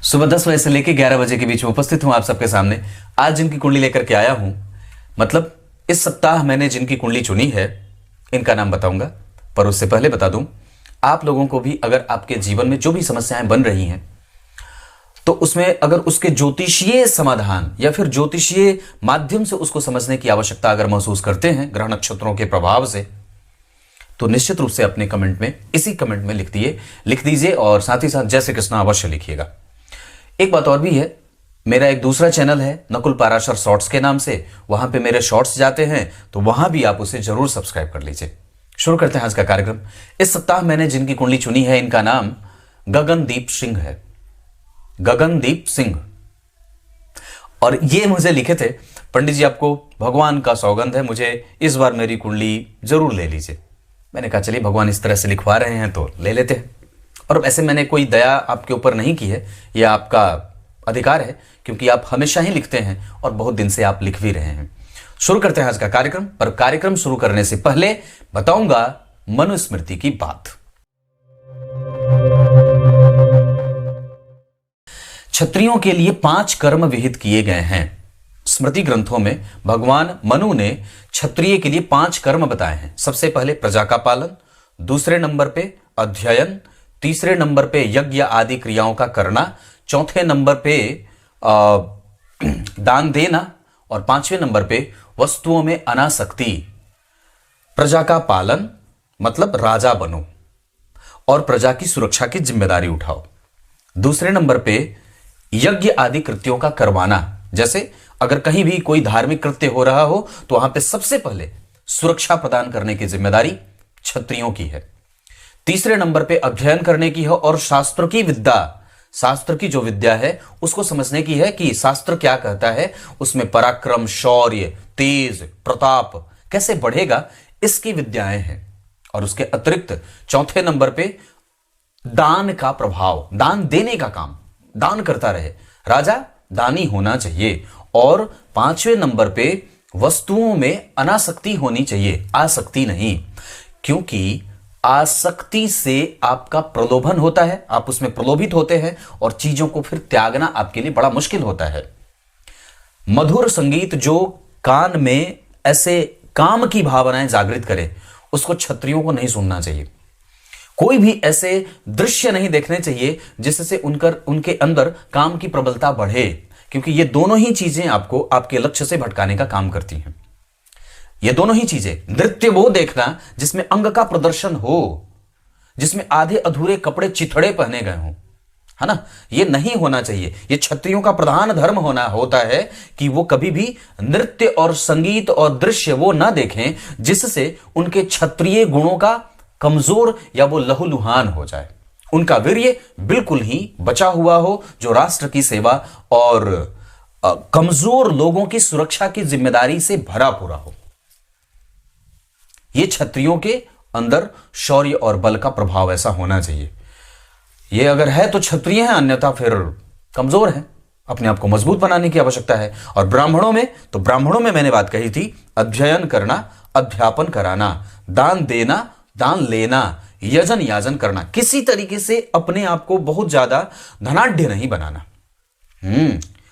सुबह 10 बजे से लेकर 11 बजे के बीच में उपस्थित हूं आप सबके सामने। आज जिनकी कुंडली लेकर के आया हूं, मतलब इस सप्ताह मैंने जिनकी कुंडली चुनी है, इनका नाम बताऊंगा। पर उससे पहले बता दूं, आप लोगों को भी अगर आपके जीवन में जो भी समस्याएं बन रही हैं, तो उसमें अगर उसके ज्योतिषीय समाधान या फिर ज्योतिषीय माध्यम से उसको समझने की आवश्यकता अगर महसूस करते हैं ग्रह नक्षत्रों के प्रभाव से, तो निश्चित रूप से अपने कमेंट में, इसी कमेंट में लिख दीजिए और साथ ही साथ जय श्री कृष्ण अवश्य लिखिएगा। एक बात और भी है, मेरा एक दूसरा चैनल है नकुल पाराशर शॉर्ट्स के नाम से, वहां पे मेरे शॉर्ट्स जाते हैं, तो वहां भी आप उसे जरूर सब्सक्राइब कर लीजिए। शुरू करते हैं आज का कार्यक्रम। इस सप्ताह मैंने जिनकी कुंडली चुनी है, इनका नाम गगनदीप सिंह है। गगनदीप सिंह। और ये मुझे लिखे थे, पंडित जी आपको भगवान का सौगंध है, मुझे इस बार मेरी कुंडली जरूर ले लीजिए। मैंने कहा चलिए, भगवान इस तरह से लिखवा रहे हैं तो ले लेते हैं। और ऐसे मैंने कोई दया आपके ऊपर नहीं की है, यह आपका अधिकार है, क्योंकि आप हमेशा ही लिखते हैं और बहुत दिन से आप लिख भी रहे हैं। शुरू करते हैं आज का कार्यक्रम। पर कार्यक्रम शुरू करने से पहले बताऊंगा मनुस्मृति की बात। क्षत्रियों के लिए 5 कर्म विहित किए गए हैं। स्मृति ग्रंथों में भगवान मनु ने क्षत्रिय के लिए 5 कर्म बताए हैं। सबसे पहले प्रजा का पालन, दूसरे नंबर पे अध्ययन, तीसरे नंबर पे यज्ञ आदि क्रियाओं का करना, चौथे नंबर पे दान देना और 5वें नंबर पे वस्तुओं में अनासक्ति। प्रजा का पालन मतलब राजा बनो और प्रजा की सुरक्षा की जिम्मेदारी उठाओ। दूसरे नंबर पे यज्ञ आदि कृत्यों का करवाना, जैसे अगर कहीं भी कोई धार्मिक कृत्य हो रहा हो तो वहां पे सबसे पहले सुरक्षा प्रदान करने की जिम्मेदारी क्षत्रियों की है। तीसरे नंबर पे अध्ययन करने की है और शास्त्र की विद्या, शास्त्र की जो विद्या है उसको समझने की है कि शास्त्र क्या कहता है, उसमें पराक्रम, शौर्य, तेज, प्रताप कैसे बढ़ेगा, इसकी विद्याएं हैं। और उसके अतिरिक्त चौथे नंबर पे दान का प्रभाव, दान देने का काम, दान करता रहे, राजा दानी होना चाहिए। और 5वें नंबर पे वस्तुओं में अनासक्ति होनी चाहिए, आसक्ति नहीं, क्योंकि आसक्ति से आपका प्रलोभन होता है, आप उसमें प्रलोभित होते हैं और चीजों को फिर त्यागना आपके लिए बड़ा मुश्किल होता है। मधुर संगीत जो कान में ऐसे काम की भावनाएं जागृत करे, उसको क्षत्रियों को नहीं सुनना चाहिए। कोई भी ऐसे दृश्य नहीं देखने चाहिए जिससे उनके अंदर काम की प्रबलता बढ़े, क्योंकि ये दोनों ही चीजें आपको आपके लक्ष्य से भटकाने का काम करती हैं। ये दोनों ही चीजें, नृत्य वो देखना जिसमें अंग का प्रदर्शन हो, जिसमें आधे अधूरे कपड़े चिथड़े पहने गए हों, है ना, ये नहीं होना चाहिए। ये क्षत्रियों का प्रधान धर्म होता है कि वो कभी भी नृत्य और संगीत और दृश्य वो ना देखें जिससे उनके क्षत्रिय गुणों का कमजोर या वो लहूलुहान हो जाए, उनका वीर्य बिल्कुल ही बचा हुआ हो, जो राष्ट्र की सेवा और कमजोर लोगों की सुरक्षा की जिम्मेदारी से भरा पूरा हो। ये क्षत्रियों के अंदर शौर्य और बल का प्रभाव ऐसा होना चाहिए। ये अगर है तो क्षत्रिय है, अन्यथा फिर कमजोर है। अपने आप को मजबूत बनाने की आवश्यकता है। और ब्राह्मणों में, तो ब्राह्मणों में मैंने बात कही थी, अध्ययन करना, अध्यापन कराना, दान देना, दान लेना, यजन याजन करना, किसी तरीके से अपने आप को बहुत ज्यादा धनाढ्य नहीं बनाना।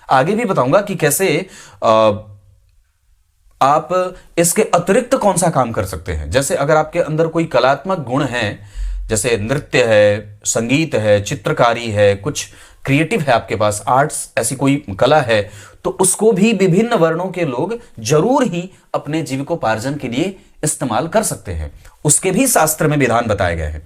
आगे भी बताऊंगा कि कैसे आप इसके अतिरिक्त कौन सा काम कर सकते हैं। जैसे अगर आपके अंदर कोई कलात्मक गुण है, जैसे नृत्य है, संगीत है, चित्रकारी है, कुछ क्रिएटिव है आपके पास, आर्ट्स, ऐसी कोई कला है, तो उसको भी विभिन्न वर्णों के लोग जरूर ही अपने जीविकोपार्जन के लिए इस्तेमाल कर सकते हैं। उसके भी शास्त्र में विधान बताए गए हैं,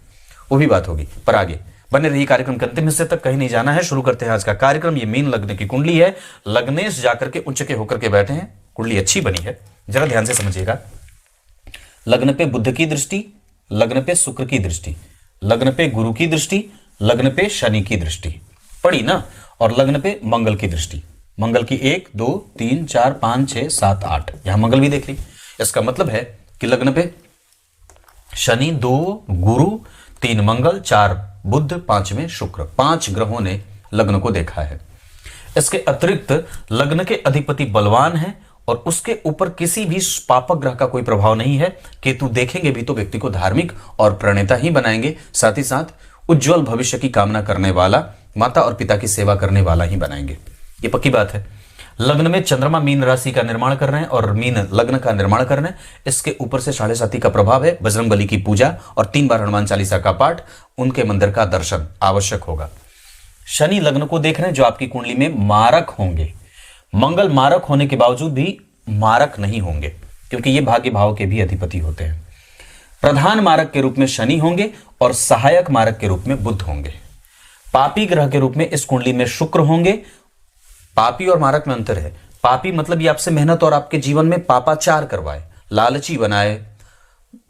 वो भी बात होगी। पर आगे बने रही कार्यक्रम के अंतिम हिस्से तक, कहीं नहीं जाना है। शुरू करते हैं आज का कार्यक्रम। ये मीन लग्न की कुंडली है। लग्नेश जाकर के उच्च के होकर के बैठे हैं। कुंडली अच्छी बनी है, जरा ध्यान से समझिएगा। लग्न पे बुध की दृष्टि, लग्न पे शुक्र की दृष्टि, लग्न पे गुरु की दृष्टि, लग्न पे शनि की दृष्टि पड़ी ना, और लग्न पे मंगल की दृष्टि। मंगल की 1 2 3 4 5 6 7 8, यहां मंगल भी देख ली। इसका मतलब है कि लग्न पे शनि, 2 गुरु, 3 मंगल, 4 बुध, 5 में शुक्र, 5 ग्रहों ने लग्न को देखा है। इसके अतिरिक्त लग्न के अधिपति बलवान है और उसके ऊपर किसी भी पापक ग्रह का कोई प्रभाव नहीं है। केतु देखेंगे भी तो व्यक्ति को धार्मिक और प्रणेता ही बनाएंगे, साथ ही साथ उज्जवल भविष्य की कामना करने वाला माता और पिता की सेवा करने वाला ही बनाएंगे, ये पक्की बात है। लग्न में चंद्रमा मीन राशि का निर्माण कर रहे हैं और मीन लग्न का निर्माण कर रहे हैं, इसके ऊपर से 7.5 का प्रभाव है। बजरंगबली की पूजा और 3 बार हनुमान चालीसा का पाठ, उनके मंदिर का दर्शन आवश्यक होगा। शनि लग्न को देख रहे हैं जो आपकी कुंडली में मारक होंगे। मंगल मारक होने के बावजूद भी मारक नहीं होंगे, क्योंकि ये भाग्य भाव के भी अधिपति होते हैं। प्रधान मारक के रूप में शनि होंगे और सहायक मारक के रूप में बुध होंगे। पापी ग्रह के रूप में इस कुंडली में शुक्र होंगे। पापी और मारक में अंतर है। पापी मतलब ये आपसे मेहनत और आपके जीवन में पापाचार करवाए, लालची बनाए,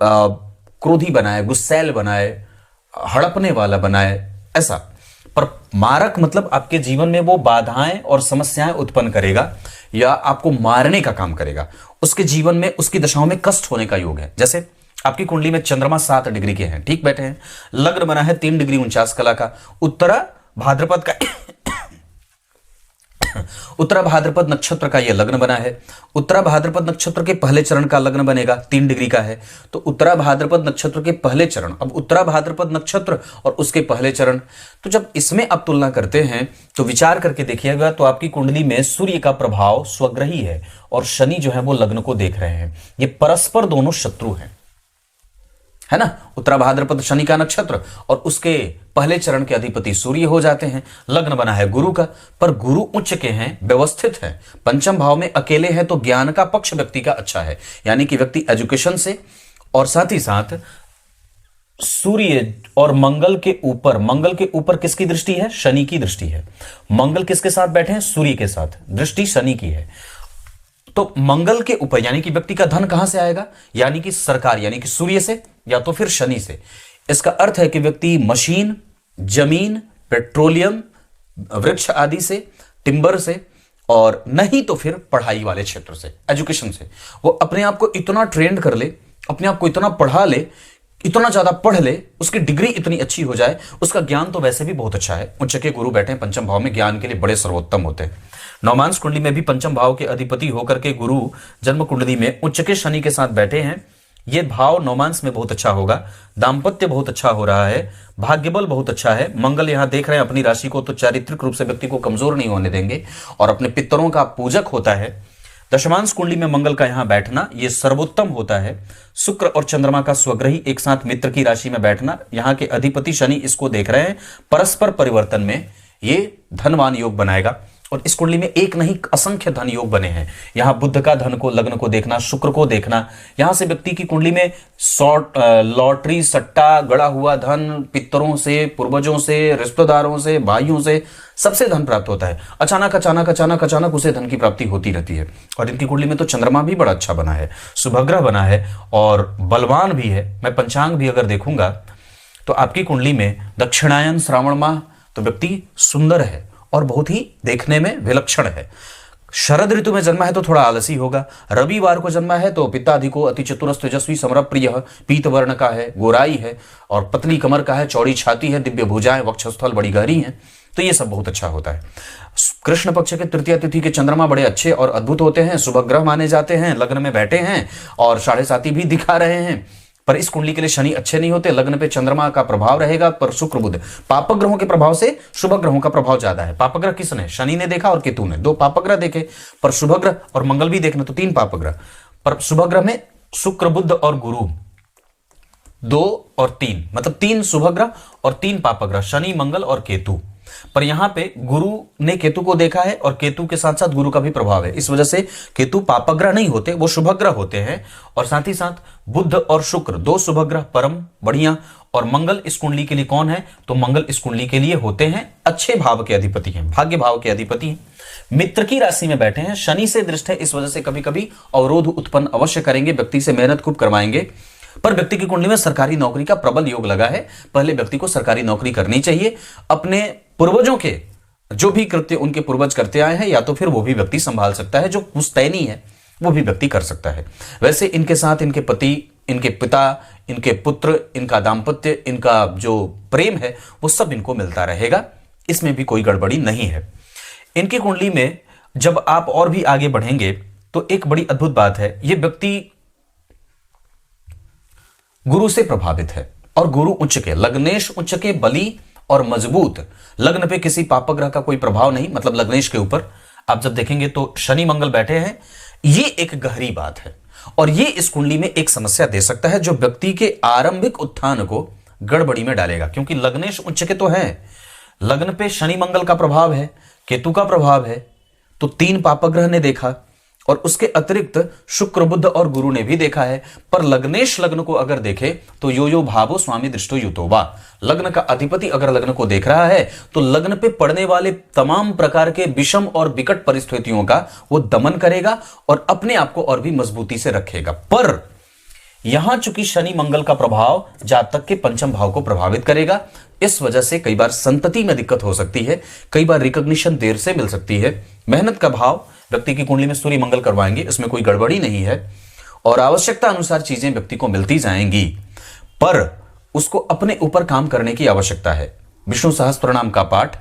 क्रोधी बनाए, गुस्सैल बनाए, हड़पने वाला बनाए, ऐसा। पर मारक मतलब आपके जीवन में वो बाधाएं और समस्याएं उत्पन्न करेगा या आपको मारने का काम करेगा। उसके जीवन में, उसकी दशाओं में कष्ट होने का योग है। जैसे आपकी कुंडली में चंद्रमा 7 डिग्री के हैं, ठीक बैठे हैं। लग्न बना है 3 डिग्री 49 कला का। उत्तरा भाद्रपद का उत्तरा भाद्रपद नक्षत्र का यह लग्न बना है। उत्तरा भाद्रपद नक्षत्र के पहले चरण का लग्न बनेगा, 3 डिग्री का है। तो उत्तरा भाद्रपद नक्षत्र के पहले चरण, अब उत्तरा भाद्रपद नक्षत्र और उसके पहले चरण, तो जब इसमें आप तुलना करते हैं तो विचार करके देखिएगा तो आपकी कुंडली में सूर्य का प्रभाव स्वग्रही है और शनि जो है वो लग्न को देख रहे हैं। ये परस्पर दोनों शत्रु हैं, है ना। उत्तरा भाद्रपद शनि का नक्षत्र और उसके पहले चरण के अधिपति सूर्य हो जाते हैं। लग्न बना है गुरु का, पर गुरु उच्च के हैं, व्यवस्थित हैं, पंचम भाव में अकेले हैं, तो ज्ञान का पक्ष व्यक्ति का अच्छा है। यानी कि व्यक्ति एजुकेशन से और साथ ही साथ सूर्य और मंगल के ऊपर किसकी दृष्टि है? शनि की दृष्टि है। मंगल किसके साथ बैठे हैं? सूर्य के साथ, दृष्टि शनि की है। तो मंगल के ऊपर यानी कि व्यक्ति का धन कहां से आएगा? यानी कि सरकार, यानी कि सूर्य से या तो फिर शनि से। इसका अर्थ है कि व्यक्ति मशीन, जमीन, पेट्रोलियम, वृक्ष आदि से, टिम्बर से, और नहीं तो फिर पढ़ाई वाले क्षेत्र से, एजुकेशन से, वो अपने आप को इतना ट्रेंड कर ले, अपने आप को इतना पढ़ा ले, इतना ज्यादा पढ़ ले, उसकी डिग्री इतनी अच्छी हो जाए, उसका ज्ञान तो वैसे भी बहुत अच्छा है। उच्च के गुरु बैठे हैं पंचम भाव में, ज्ञान के लिए बड़े सर्वोत्तम होते हैं। नवमांश कुंडली में भी पंचम भाव के अधिपति होकर के गुरु जन्म कुंडली में उच्च के शनि के साथ बैठे हैं। ये भाव नवमांश में बहुत अच्छा होगा। दाम्पत्य बहुत अच्छा हो रहा है, भाग्यबल बहुत अच्छा है। मंगल यहां देख रहे हैं अपनी राशि को, तो चारित्रिक रूप से व्यक्ति को कमजोर नहीं होने देंगे और अपने पितरों का पूजक होता है। दशमांश कुंडली में मंगल का यहां बैठना ये सर्वोत्तम होता है। शुक्र और चंद्रमा का स्वग्रही एक साथ मित्र की राशि में बैठना, यहां के अधिपति शनि इसको देख रहे हैं। परस्पर परिवर्तन में ये धनवान योग बनाएगा और इस कुंडली में एक नहीं असंख्य धन योग बने हैं। यहां बुध का धन को, लग्न को देखना, शुक्र को देखना, यहां से व्यक्ति की कुंडली में लॉटरी, सट्टा, गड़ा हुआ धन, पितरों से, पूर्वजों से, रिश्तेदारों से, भाइयों से, सबसे धन प्राप्त होता है। अचानक अचानक अचानक अचानक उसे धन की प्राप्ति होती रहती है। और इनकी कुंडली में तो चंद्रमा भी बड़ा अच्छा बना है, शुभग्रह बना है और बलवान भी है। मैं पंचांग भी अगर देखूंगा तो आपकी कुंडली में दक्षिणायन श्रावण माह, तो व्यक्ति सुंदर है और बहुत ही देखने में विलक्षण है। शरद ऋतु में जन्मा है तो थोड़ा आलसी होगा। रविवार को जन्मा है तो पिताधिको, अति चतुर, तेजस्वी, समरप्रिय, पीत वर्ण का है, गोराई है और पतली कमर का है, चौड़ी छाती है, दिव्य भुजाएं, वक्षस्थल बड़ी गहरी हैं। तो ये सब बहुत अच्छा होता है। कृष्ण पक्ष के तृतीय तिथि के चंद्रमा बड़े अच्छे और अद्भुत होते हैं, शुभ ग्रह माने जाते हैं, लग्न में बैठे हैं और 7.5 भी दिखा रहे हैं। पर इस कुंडली के लिए शनि अच्छे नहीं होते, लग्न पे चंद्रमा का प्रभाव रहेगा, पर शुक्र बुध पापक ग्रहों के प्रभाव से शुभ ग्रहों का प्रभाव ज्यादा है। पापक ग्रह किसने? शनि ने देखा और केतु ने, 2 पापक ग्रह देखे। पर शुभ ग्रह और मंगल भी देखना तो 3 पापक ग्रह। पर शुभ ग्रह में शुक्र, बुध और गुरु 2 और 3, मतलब 3 शुभ ग्रह और 3 पापक ग्रह, शनि, मंगल और केतु। पर यहां पे गुरु ने केतु को देखा है और केतु के साथ साथ गुरु का भी प्रभाव है। इस वजह से केतु पापग्रह नहीं होते, वो शुभग्रह होते हैं। और साथ ही साथ बुध और शुक्र 2 शुभग्रह परम बढ़िया। और मंगल इस कुंडली के लिए कौन है? तो मंगल इस कुंडली के लिए होते हैं अच्छे भाव के अधिपति हैं, भाग्य भाव के अधिपति हैं। मित्र की राशि में बैठे हैं, शनि से दृष्ट है, इस वजह से कभी कभी अवरोध उत्पन्न अवश्य करेंगे, व्यक्ति से मेहनत खूब करवाएंगे। पर व्यक्ति की कुंडली में सरकारी नौकरी का प्रबल योग लगा है। पहले व्यक्ति को सरकारी नौकरी करनी चाहिए। अपने पूर्वजों के जो भी कृत्य उनके पूर्वज करते आए हैं, या तो फिर वो भी व्यक्ति संभाल सकता है, जो पुश्तैनी है वो भी व्यक्ति कर सकता है। वैसे इनके साथ इनके पति, इनके पिता, इनके पुत्र, इनका दाम्पत्य, इनका जो प्रेम है वो सब इनको मिलता रहेगा, इसमें भी कोई गड़बड़ी नहीं है। इनकी कुंडली में जब आप और भी आगे बढ़ेंगे तो एक बड़ी अद्भुत बात है, ये व्यक्ति गुरु से प्रभावित है और गुरु उच्च के, लग्नेश उच्च के, बली और मजबूत। लग्न पे किसी पाप ग्रह का कोई प्रभाव नहीं, मतलब लग्नेश के ऊपर आप जब देखेंगे तो शनि मंगल बैठे हैं, ये एक गहरी बात है और ये इस कुंडली में एक समस्या दे सकता है जो व्यक्ति के आरंभिक उत्थान को गड़बड़ी में डालेगा, क्योंकि लग्नेश उच्च के तो है, लग्न पे शनि मंगल का प्रभाव है, केतु का प्रभाव है, तो 3 पापग्रह ने देखा और उसके अतिरिक्त शुक्र बुध और गुरु ने भी देखा है। पर लग्नेश लग्न को अगर देखे तो यो यो भावो स्वामी दृष्टो युतोबा, लग्न का अधिपति अगर लग्न को देख रहा है तो लग्न पे पड़ने वाले तमाम प्रकार के विषम और विकट परिस्थितियों का वो दमन करेगा और अपने आप को और भी मजबूती से रखेगा। पर यहां चूंकि शनि मंगल का प्रभाव जातक के पंचम भाव को प्रभावित करेगा, इस वजह से कई बार संतति में दिक्कत हो सकती है, कई बार रिकॉग्निशन देर से मिल सकती है। मेहनत का भाव व्यक्ति की कुंडली में सूर्य मंगल करवाएंगे, इसमें कोई गड़बड़ी नहीं है और आवश्यकता अनुसार चीजें व्यक्ति को मिलती जाएंगी, पर उसको अपने ऊपर काम करने की आवश्यकता है। विष्णु सहस्त्रनाम का पाठ,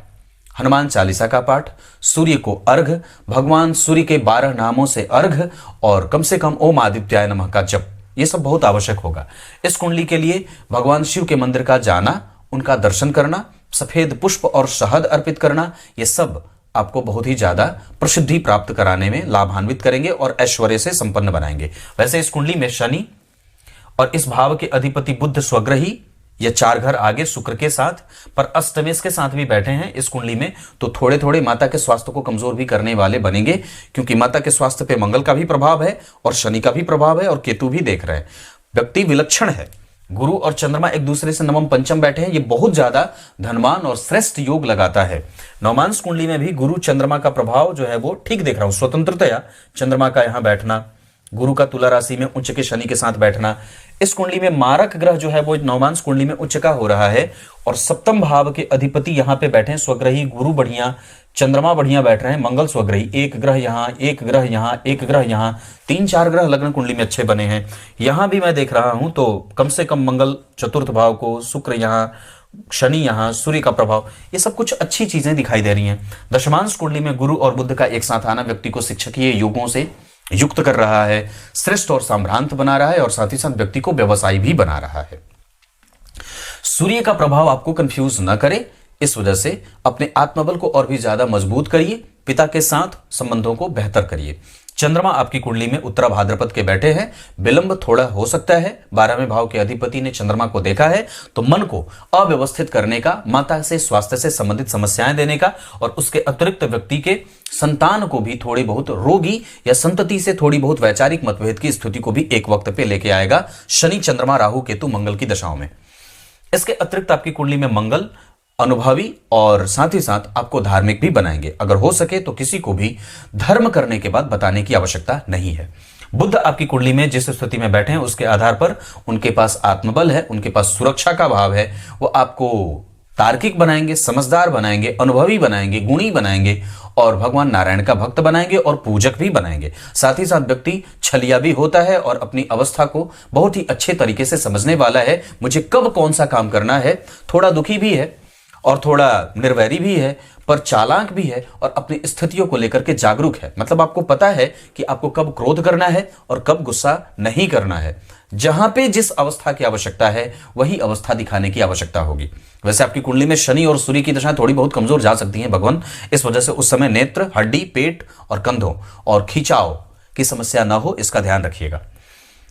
हनुमान चालीसा का पाठ, सूर्य को अर्घ, भगवान सूर्य के 12 नामों से अर्घ और कम से कम ओम आदित्याय नमः का जप, ये सब बहुत आवश्यक होगा। इस कुंडली के लिए भगवान शिव के मंदिर का जाना, उनका दर्शन करना, सफेद पुष्प और शहद अर्पित करना, ये सब आपको बहुत ही ज्यादा प्रसिद्धि प्राप्त कराने में लाभान्वित करेंगे और ऐश्वर्य से संपन्न बनाएंगे। वैसे इस कुंडली में शनि और इस भाव के अधिपति बुध स्वग्रही, ये 4 घर आगे शुक्र के साथ, पर अष्टमेश के साथ भी बैठे हैं इस कुंडली में, तो थोड़े थोड़े माता के स्वास्थ्य को कमजोर भी करने वाले बनेंगे, क्योंकि माता के स्वास्थ्य पे मंगल का भी प्रभाव है और शनि का भी प्रभाव है और केतु भी देख रहे हैं। व्यक्ति विलक्षण है, गुरु और चंद्रमा एक दूसरे से नवम पंचम बैठे हैं, ये बहुत ज्यादा धनवान और श्रेष्ठ योग लगाता है। नवमांश कुंडली में भी गुरु चंद्रमा का प्रभाव जो है वो ठीक देख रहा हूं, स्वतंत्रतया चंद्रमा का यहां बैठना, गुरु का तुला राशि में उच्च के शनि के साथ बैठना, इस कुंडली में मारक ग्रह जो है वो नवमांश कुंडली में उच्च का हो रहा है और सप्तम भाव के अधिपति यहां पे बैठे हैं स्वग्रही, गुरु बढ़िया, चंद्रमा बढ़िया बैठ रहे हैं, मंगल स्वग्रही, एक ग्रह यहां, एक ग्रह यहां, एक ग्रह यहां, 3-4 ग्रह लग्न कुंडली में अच्छे बने हैं। यहां भी मैं देख रहा हूं तो कम से कम मंगल चतुर्थ भाव को, शुक्र यहां, शनि यहां, सूर्य का प्रभाव, ये सब कुछ अच्छी चीजें दिखाई दे रही हैं। दशमांश कुंडली में गुरु और बुध का एक साथ आना व्यक्ति को शिक्षकीय योगों से युक्त कर रहा है, श्रेष्ठ और संभ्रांत बना रहा है और साथ ही साथ व्यक्ति को व्यवसायी भी बना रहा है। सूर्य का प्रभाव आपको कंफ्यूज न करे, इस वजह से अपने आत्मबल को और भी ज्यादा मजबूत करिए, पिता के साथ संबंधों को बेहतर करिए। चंद्रमा आपकी कुंडली में उत्तरा भाद्रपद के बैठे हैं, विलंब थोड़ा हो सकता है, 12वें भाव के अधिपति ने चंद्रमा को देखा है तो मन को अव्यवस्थित करने का, माता से स्वास्थ्य से संबंधित समस्याएं देने का और उसके अतिरिक्त व्यक्ति के संतान को भी थोड़ी बहुत रोगी या संतति से थोड़ी बहुत वैचारिक मतभेद की स्थिति को भी एक वक्त पे लेके आएगा शनि, चंद्रमा, राहु, केतु, मंगल की दशाओं में। इसके अतिरिक्त आपकी कुंडली में मंगल अनुभवी और साथ ही साथ आपको धार्मिक भी बनाएंगे। अगर हो सके तो किसी को भी धर्म करने के बाद बताने की आवश्यकता नहीं है। बुध आपकी कुंडली में जिस स्थिति में बैठे हैं उसके आधार पर उनके पास आत्मबल है, उनके पास सुरक्षा का भाव है, वो आपको तार्किक बनाएंगे, समझदार बनाएंगे, अनुभवी बनाएंगे, गुणी बनाएंगे और भगवान नारायण का भक्त बनाएंगे और पूजक भी बनाएंगे। साथ ही साथ व्यक्ति छलिया भी होता है और अपनी अवस्था को बहुत ही अच्छे तरीके से समझने वाला है, मुझे कब कौन सा काम करना है। थोड़ा दुखी भी है और थोड़ा निर्वैरी भी है, पर चालाक भी है और अपनी स्थितियों को लेकर के जागरूक है। मतलब आपको पता है कि आपको कब क्रोध करना है और कब गुस्सा नहीं करना है। जहां पे जिस अवस्था की आवश्यकता है वही अवस्था दिखाने की आवश्यकता होगी। वैसे आपकी कुंडली में शनि और सूर्य की दशा थोड़ी बहुत कमजोर जा सकती हैं भगवान, इस वजह से उस समय नेत्र, हड्डी, पेट और कंधों और खिंचाव की समस्या ना हो, इसका ध्यान रखिएगा।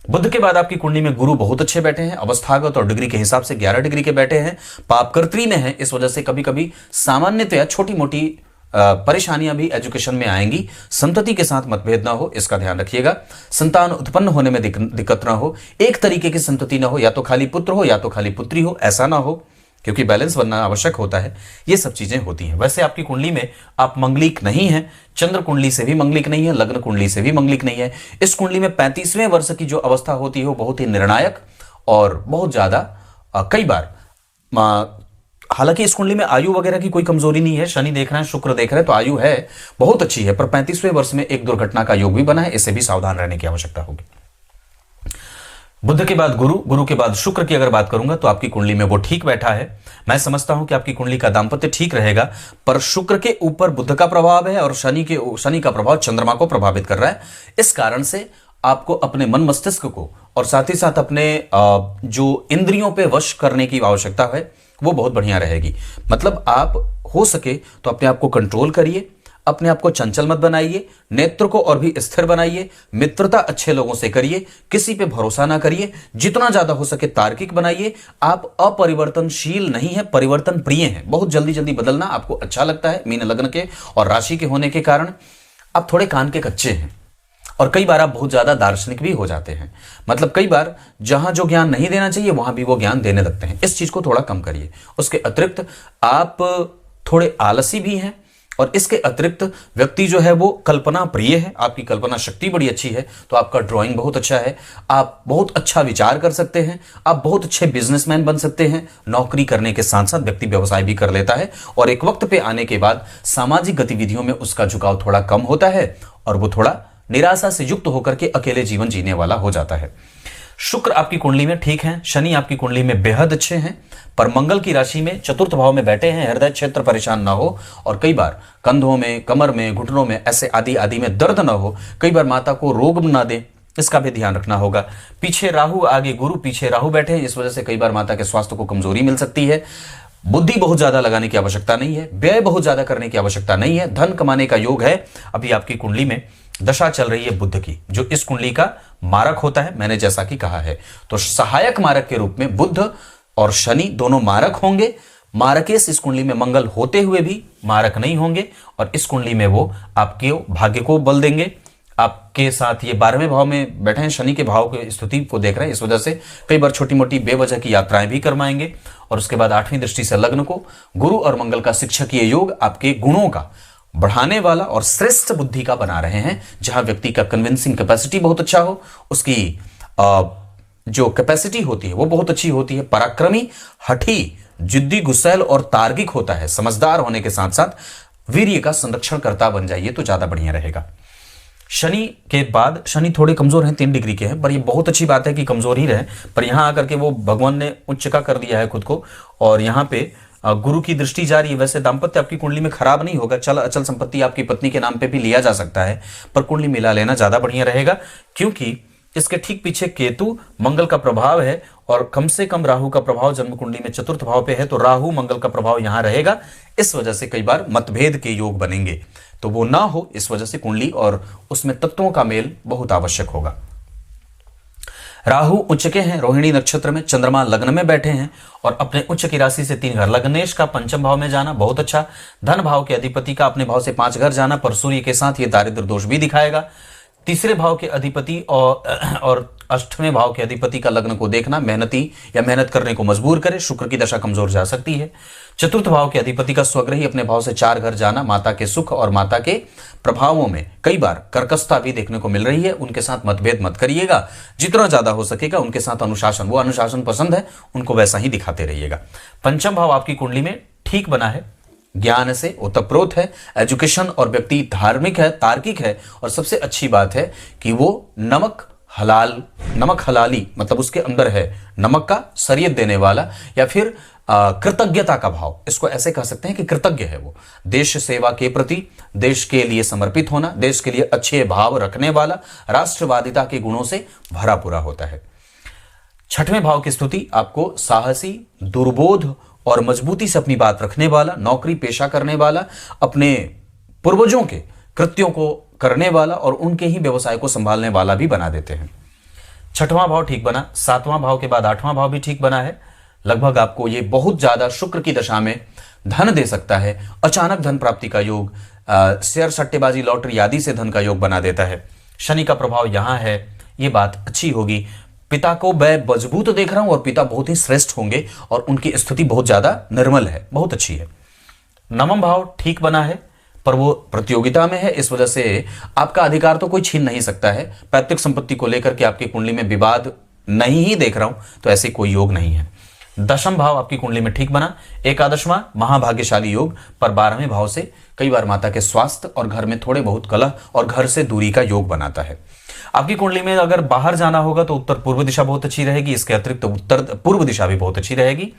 बुध के बाद आपकी कुंडली में गुरु बहुत अच्छे बैठे हैं, अवस्थागत और डिग्री के हिसाब से 11 डिग्री के बैठे हैं, पापकर्त्री में हैं, इस वजह से कभी कभी सामान्यतया छोटी मोटी परेशानियां भी एजुकेशन में आएंगी। संतति के साथ मतभेद ना हो, इसका ध्यान रखिएगा। संतान उत्पन्न होने में दिक्कत ना हो, एक तरीके की संतति ना हो, या तो खाली पुत्र हो या तो खाली पुत्री हो, ऐसा ना हो, क्योंकि बैलेंस बनना आवश्यक होता है। ये सब चीजें होती हैं। वैसे आपकी कुंडली में आप मंगलिक नहीं हैं, चंद्र कुंडली से भी मंगलिक नहीं है, लग्न कुंडली से भी मंगलिक नहीं है। इस कुंडली में 35वें वर्ष की जो अवस्था होती है वो बहुत ही निर्णायक और बहुत ज्यादा कई बार, हालांकि इस कुंडली में आयु वगैरह की कोई कमजोरी नहीं है, शनि देख रहे हैं, शुक्र देख रहे हैं, तो आयु है बहुत अच्छी है, पर 35वें वर्ष में एक दुर्घटना का योग भी बना है, इससे भी सावधान रहने की आवश्यकता होगी। बुध के बाद गुरु, गुरु के बाद शुक्र की अगर बात करूंगा तो आपकी कुंडली में वो ठीक बैठा है। मैं समझता हूं कि आपकी कुंडली का दांपत्य ठीक रहेगा, पर शुक्र के ऊपर बुध का प्रभाव है और शनि का प्रभाव चंद्रमा को प्रभावित कर रहा है। इस कारण से आपको अपने मन मस्तिष्क को और साथ ही साथ अपने जो इंद्रियों पे वश करने की आवश्यकता है वो बहुत बढ़िया रहेगी। मतलब आप हो सके तो अपने आप को कंट्रोल करिए, अपने आप को चंचल मत बनाइए, नेत्र को और भी स्थिर बनाइए, मित्रता अच्छे लोगों से करिए, किसी पे भरोसा ना करिए, जितना ज्यादा हो सके तार्किक बनाइए। आप अपरिवर्तनशील नहीं है, परिवर्तन प्रिय हैं। बहुत जल्दी जल्दी बदलना आपको अच्छा लगता है। मीन लग्न के और राशि के होने के कारण आप थोड़े कान के कच्चे हैं और कई बार आप बहुत ज्यादा दार्शनिक भी हो जाते हैं। मतलब कई बार जहां जो ज्ञान नहीं देना चाहिए वहां भी वो ज्ञान देने लगते हैं। इस चीज को थोड़ा कम करिए। उसके अतिरिक्त आप थोड़े आलसी भी हैं और इसके अतिरिक्त व्यक्ति जो है वो कल्पना प्रिय है। आपकी कल्पना शक्ति बड़ी अच्छी है, तो आपका ड्राइंग बहुत अच्छा है, आप बहुत अच्छा विचार कर सकते हैं, आप बहुत अच्छे बिजनेसमैन बन सकते हैं। नौकरी करने के साथ साथ व्यक्ति व्यवसाय भी कर लेता है और एक वक्त पे आने के बाद सामाजिक गतिविधियों में उसका झुकाव थोड़ा कम होता है और वो थोड़ा निराशा से युक्त होकर के अकेले जीवन जीने वाला हो जाता है। शुक्र आपकी कुंडली में ठीक है, शनि आपकी कुंडली में बेहद अच्छे हैं, पर मंगल की राशि में चतुर्थ भाव में बैठे हैं। हृदय क्षेत्र परेशान ना हो और कई बार कंधों में, कमर में, घुटनों में ऐसे आदि आदि में दर्द ना हो। कई बार माता को रोग ना दे, इसका भी ध्यान रखना होगा। पीछे राहु, आगे गुरु, पीछे राहु बैठे हैं, इस वजह से कई बार माता के स्वास्थ्य को कमजोरी मिल सकती है। बुद्धि बहुत ज्यादा लगाने की आवश्यकता नहीं है, व्यय बहुत ज्यादा करने की आवश्यकता नहीं है। धन कमाने का योग है। अभी आपकी कुंडली में दशा चल रही है बुध की, जो इस कुंडली का मारक होता है, मैंने जैसा कि कहा है। तो सहायक मारक के रूप में बुध और शनि दोनों मारक होंगे। मारकेश इस कुंडली में मंगल होते हुए भी मारक नहीं होंगे और इस कुंडली में वो आपके भाग्य को बल देंगे। आपके साथ ये 12वें भाव में बैठे हैं, शनि के भाव की स्थिति को देख रहे हैं, इस वजह से कई बार छोटी मोटी बेवजह की यात्राएं भी करवाएंगे। और उसके बाद 8वीं दृष्टि से लग्न को गुरु और मंगल का शिक्षकीय योग आपके गुणों का बढ़ाने वाला और श्रेष्ठ बुद्धि का बना रहे हैं। जहां व्यक्ति का कन्विंसिंग कैपेसिटी बहुत अच्छा हो, उसकी जो कैपेसिटी होती है वो बहुत अच्छी होती है। पराक्रमी, हठी, जिद्दी, गुस्सैल और तार्किक होता है। समझदार होने के साथ साथ वीर्य का संरक्षणकर्ता बन जाइए तो ज्यादा बढ़िया रहेगा। शनि के बाद शनि थोड़े कमजोर हैं, 3 डिग्री के हैं, पर ये बहुत अच्छी बात है कि कमजोर ही रहे। पर यहां आकर के वो भगवान ने उच्च का कर दिया है खुद को और यहां पे गुरु की दृष्टि जा रही है। वैसे दाम्पत्य आपकी कुंडली में खराब नहीं होगा, चल अचल संपत्ति आपकी पत्नी के नाम पे भी लिया जा सकता है, पर कुंडली मिला लेना ज्यादा बढ़िया रहेगा क्योंकि इसके ठीक पीछे केतु मंगल का प्रभाव है और कम से कम राहु का प्रभाव जन्म कुंडली में चतुर्थ भाव पे है, तो राहु मंगल का प्रभाव यहां रहेगा। इस वजह से कई बार मतभेद के योग बनेंगे, तो वो ना हो इस वजह से कुंडली और उसमें तत्वों का मेल बहुत आवश्यक होगा। राहु उच्च के हैं, रोहिणी नक्षत्र में, चंद्रमा लग्न में बैठे हैं और अपने उच्च की राशि से 3 घर, लग्नेश का पंचम भाव में जाना बहुत अच्छा। धन भाव के अधिपति का अपने भाव से 5 घर जाना, पर सूर्य के साथ ये दारिद्र दोष भी दिखाएगा। तीसरे भाव के अधिपति और 8वें भाव के अधिपति का लग्न को देखना मेहनती या मेहनत करने को मजबूर करे। शुक्र की दशा कमजोर जा सकती है। चतुर्थ भाव के अधिपति का स्वग्रही अपने भाव से 4 घर जाना, माता के सुख और माता के प्रभावों में कई बार कर्कशता भी देखने को मिल रही है। उनके साथ मतभेद मत करिएगा, जितना ज्यादा हो सकेगा उनके साथ अनुशासन, वो अनुशासन पसंद है उनको वैसा ही दिखाते रहिएगा। पंचम भाव आपकी कुंडली में ठीक बना है, ज्ञान से ओतप्रोत है, एजुकेशन और व्यक्ति धार्मिक है, तार्किक है और सबसे अच्छी बात है कि वो नमक हलाली मतलब उसके अंदर है नमक का शरीयत देने वाला या फिर कृतज्ञता का भाव, इसको ऐसे कह सकते हैं कि कृतज्ञ है वो। देश सेवा के प्रति, देश के लिए समर्पित होना, देश के लिए अच्छे भाव रखने वाला, राष्ट्रवादिता के गुणों से भरा पूरा होता है। 6वें भाव की स्तुति आपको साहसी, दुर्बोध और मजबूती से अपनी बात रखने वाला, नौकरी पेशा करने वाला, अपने पूर्वजों के कृत्यों को करने वाला और उनके ही व्यवसाय को संभालने वाला भी बना देते हैं। 6वां भाव ठीक बना, 7वां भाव के बाद 8वां भाव भी ठीक बना है। लगभग आपको ये बहुत ज्यादा शुक्र की दशा में धन दे सकता है। अचानक धन प्राप्ति का योग, शेयर सट्टेबाजी, लॉटरी आदि से धन का योग बना देता है। शनि का प्रभाव यहां है, ये बात अच्छी होगी। पिता को मैं मजबूत देख रहा हूं और पिता बहुत ही श्रेष्ठ होंगे और उनकी स्थिति बहुत ज्यादा निर्मल है, बहुत अच्छी है। 9वां भाव ठीक बना है पर वो प्रतियोगिता में है, इस वजह से आपका अधिकार तो कोई छीन नहीं सकता है। पैतृक संपत्ति को लेकर के आपकी कुंडली में विवाद नहीं ही देख रहा हूं, तो ऐसे कोई योग नहीं है। 10वां भाव आपकी कुंडली में ठीक बना, 11वां महाभाग्यशाली योग, पर 12वें भाव से कई बार माता के स्वास्थ्य और घर में थोड़े बहुत कलह और घर से दूरी का योग बनाता है। आपकी कुंडली में अगर बाहर जाना होगा तो उत्तर पूर्व दिशा बहुत अच्छी रहेगी, इसके अतिरिक्त उत्तर पूर्व दिशा भी बहुत अच्छी रहेगी।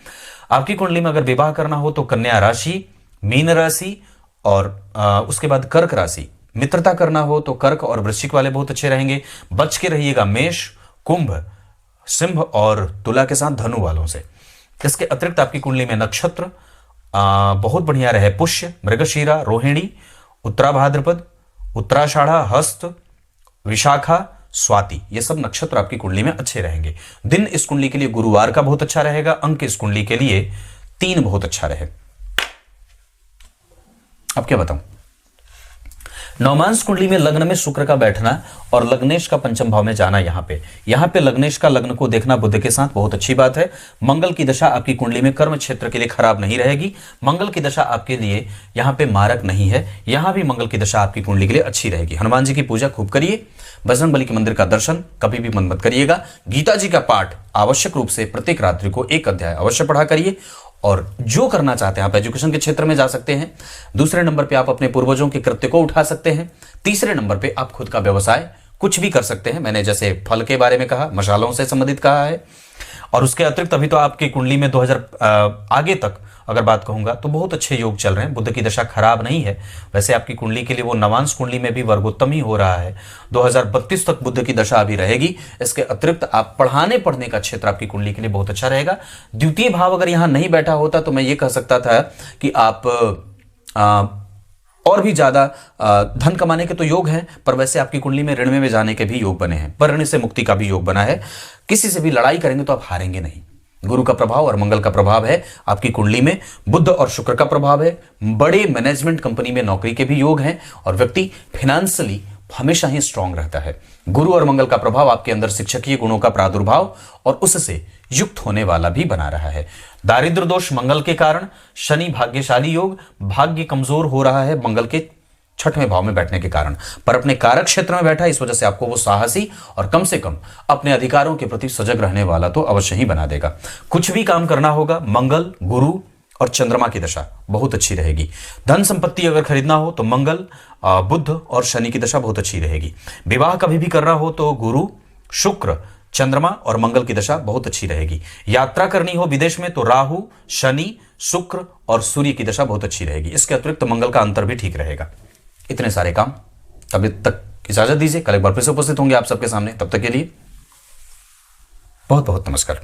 आपकी कुंडली में अगर विवाह करना हो तो कन्या राशि, मीन राशि और उसके बाद कर्क राशि। मित्रता करना हो तो कर्क और वृश्चिक वाले बहुत अच्छे रहेंगे। बच के रहिएगा मेष, कुंभ, सिंह और तुला के साथ धनु वालों से। इसके अतिरिक्त आपकी कुंडली में नक्षत्र बहुत बढ़िया रहे, पुष्य, मृगशीरा, रोहिणी, उत्तरा भाद्रपद, उत्तराषाढ़ा, हस्त, विशाखा, स्वाति, ये सब नक्षत्र आपकी कुंडली में अच्छे रहेंगे। दिन इस कुंडली के लिए गुरुवार का बहुत अच्छा रहेगा। अंक इस कुंडली के लिए 3 बहुत अच्छा रहे। अब क्या बताऊं, नवमांश कुंडली में लग्न में शुक्र का बैठना और लग्नेश का पंचम भाव में जाना, यहां पे लग्नेश का लग्न को देखना बुध के साथ बहुत अच्छी बात है। मंगल की दशा आपकी कुंडली में कर्म क्षेत्र के लिए खराब नहीं रहेगी। मंगल की दशा आपके लिए यहां पे मारक नहीं है, यहां भी मंगल की दशा आपकी कुंडली के लिए अच्छी रहेगी। हनुमान जी की पूजा खूब करिए, बजरंग बली के मंदिर का दर्शन कभी भी मत करिएगा। गीता जी का पाठ आवश्यक रूप से प्रत्येक रात्रि को 1 अध्याय अवश्य पढ़ा करिए। और जो करना चाहते हैं आप एजुकेशन के क्षेत्र में जा सकते हैं। दूसरे नंबर पे आप अपने पूर्वजों के कृत्य को उठा सकते हैं। तीसरे नंबर पे आप खुद का व्यवसाय कुछ भी कर सकते हैं। मैंने जैसे फल के बारे में कहा, मसालों से संबंधित कहा है। और उसके अतिरिक्त अभी तो आपकी कुंडली में 2000 आगे तक अगर बात कहूंगा तो बहुत अच्छे योग चल रहे हैं। बुध की दशा खराब नहीं है। वैसे आपकी कुंडली के लिए वो नवांश कुंडली में भी वर्गोत्तम ही हो रहा है। 2032 तक बुध की दशा अभी रहेगी। इसके अतिरिक्त आप पढ़ने का क्षेत्र आपकी कुंडली के लिए बहुत अच्छा रहेगा। द्वितीय भाव अगर यहां नहीं बैठा होता तो मैं ये कह सकता था कि आप और भी ज्यादा धन कमाने के तो योग हैं, पर वैसे आपकी कुंडली में ऋण में जाने के भी योग बने हैं, पर ऋण से मुक्ति का भी योग बना है। किसी से भी लड़ाई करेंगे तो आप हारेंगे नहीं। गुरु का प्रभाव और मंगल का प्रभाव है आपकी कुंडली में। बुध और शुक्र का प्रभाव है। बड़े मैनेजमेंट कंपनी में नौकरी के भी योग हैं और व्यक्ति फाइनेंशियली हमेशा ही स्ट्रांग रहता है। गुरु और मंगल का प्रभाव आपके अंदर शिक्षकीय गुणों का प्रादुर्भाव और उससे युक्त होने वाला भी बना रहा है। दारिद्र दोष मंगल के कारण, शनि भाग्यशाली योग, भाग्य कमजोर हो रहा है मंगल के 6वें भाव में बैठने के कारण, पर अपने कारक क्षेत्र में बैठा, इस वजह से आपको वो साहसी और कम से कम अपने अधिकारों के प्रति सजग रहने वाला तो अवश्य ही बना देगा। कुछ भी काम करना होगा, मंगल, गुरु और चंद्रमा की दशा बहुत अच्छी रहेगी। धन संपत्ति अगर खरीदना हो तो मंगल, बुध और शनि की दशा बहुत अच्छी रहेगी। विवाह कभी भी करना हो तो गुरु, शुक्र, चंद्रमा और मंगल की दशा बहुत अच्छी रहेगी। यात्रा करनी हो विदेश में तो राहु, शनि, शुक्र और सूर्य की दशा बहुत अच्छी रहेगी। इसके अतिरिक्त मंगल का अंतर भी ठीक रहेगा। इतने सारे काम, तब तक इजाजत दीजिए। कल एक बार फिर से उपस्थित होंगे आप सबके सामने। तब तक के लिए बहुत बहुत नमस्कार।